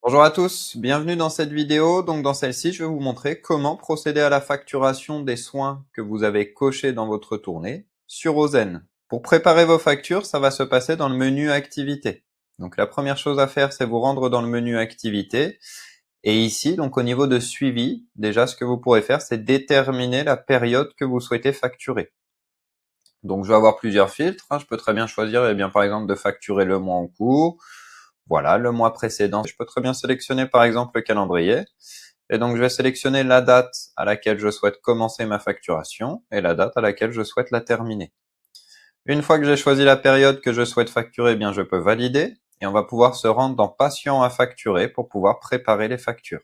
Bonjour à tous, bienvenue dans cette vidéo. Donc dans celle-ci, je vais vous montrer comment procéder à la facturation des soins que vous avez cochés dans votre tournée sur Ozen. Pour préparer vos factures, ça va se passer dans le menu Activités. Donc la première chose à faire, c'est vous rendre dans le menu Activités. Et ici, donc au niveau de suivi, déjà ce que vous pourrez faire, c'est déterminer la période que vous souhaitez facturer. Donc je vais avoir plusieurs filtres. Je peux très bien choisir, par exemple, de facturer le mois en cours. Voilà, le mois précédent. Je peux très bien sélectionner par exemple le calendrier. Et donc je vais sélectionner la date à laquelle je souhaite commencer ma facturation et la date à laquelle je souhaite la terminer. Une fois que j'ai choisi la période que je souhaite facturer, je peux valider et on va pouvoir se rendre dans Patient à facturer pour pouvoir préparer les factures.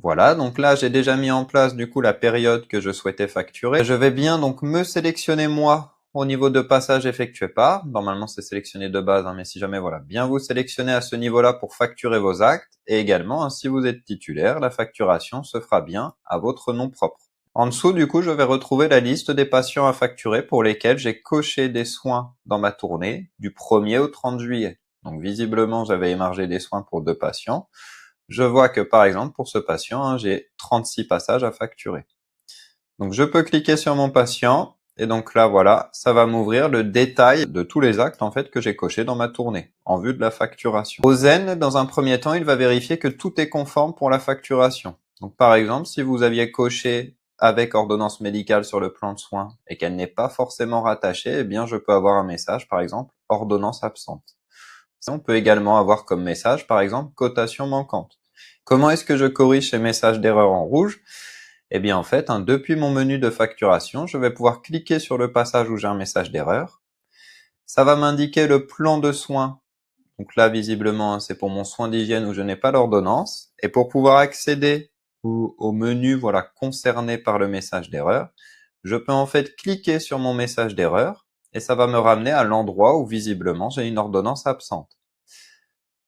Voilà, donc là j'ai déjà mis en place du coup la période que je souhaitais facturer. Je vais bien donc me sélectionner moi au niveau de passage effectué par. Normalement c'est sélectionné de base, mais si jamais voilà, bien vous sélectionner à ce niveau-là pour facturer vos actes. Et également, si vous êtes titulaire, la facturation se fera bien à votre nom propre. En dessous, du coup, je vais retrouver la liste des patients à facturer pour lesquels j'ai coché des soins dans ma tournée du 1er au 30 juillet. Donc visiblement, j'avais émargé des soins pour 2 patients. Je vois que par exemple pour ce patient, j'ai 36 passages à facturer. Donc je peux cliquer sur mon patient et donc là voilà, ça va m'ouvrir le détail de tous les actes en fait que j'ai cochés dans ma tournée en vue de la facturation. Ozen, dans un premier temps, il va vérifier que tout est conforme pour la facturation. Donc par exemple, si vous aviez coché avec ordonnance médicale sur le plan de soins et qu'elle n'est pas forcément rattachée, je peux avoir un message par exemple ordonnance absente. On peut également avoir comme message par exemple cotation manquante. Comment est-ce que je corrige ces messages d'erreur en rouge? En fait, depuis mon menu de facturation, je vais pouvoir cliquer sur le passage où j'ai un message d'erreur. Ça va m'indiquer le plan de soins. Donc là, visiblement, c'est pour mon soin d'hygiène où je n'ai pas l'ordonnance. Et pour pouvoir accéder au menu concerné par le message d'erreur, je peux en fait cliquer sur mon message d'erreur et ça va me ramener à l'endroit où visiblement j'ai une ordonnance absente.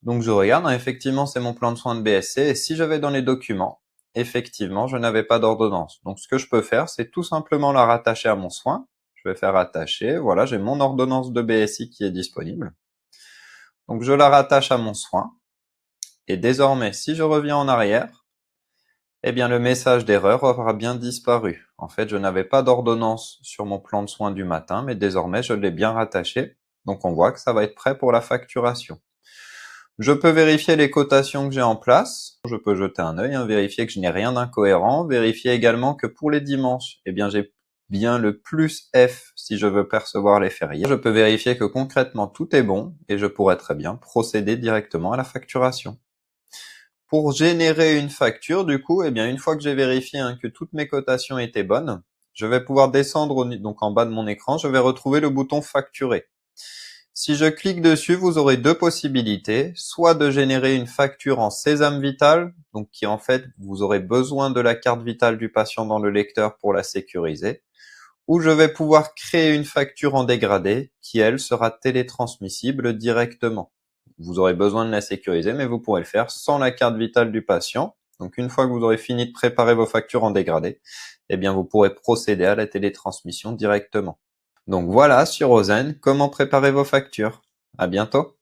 Donc je regarde, effectivement c'est mon plan de soins de BSC et si je vais dans les documents, effectivement je n'avais pas d'ordonnance. Donc ce que je peux faire, c'est tout simplement la rattacher à mon soin. Je vais faire rattacher, voilà, j'ai mon ordonnance de BSI qui est disponible. Donc je la rattache à mon soin et désormais si je reviens en arrière, le message d'erreur aura bien disparu. En fait, je n'avais pas d'ordonnance sur mon plan de soins du matin, mais désormais je l'ai bien rattaché. Donc on voit que ça va être prêt pour la facturation. Je peux vérifier les cotations que j'ai en place. Je peux jeter un œil, vérifier que je n'ai rien d'incohérent. Vérifier également que pour les dimanches, j'ai bien le plus F si je veux percevoir les fériés. Je peux vérifier que concrètement tout est bon et je pourrais très bien procéder directement à la facturation. Pour générer une facture, du coup, une fois que j'ai vérifié que toutes mes cotations étaient bonnes, je vais pouvoir descendre donc en bas de mon écran, je vais retrouver le bouton facturer. Si je clique dessus, vous aurez deux possibilités, soit de générer une facture en Sésame Vital, donc qui en fait, vous aurez besoin de la carte vitale du patient dans le lecteur pour la sécuriser, ou je vais pouvoir créer une facture en dégradé qui, elle, sera télétransmissible directement. Vous aurez besoin de la sécuriser, mais vous pourrez le faire sans la carte vitale du patient. Donc une fois que vous aurez fini de préparer vos factures en dégradé, vous pourrez procéder à la télétransmission directement. Donc voilà sur Ozen, comment préparer vos factures. À bientôt.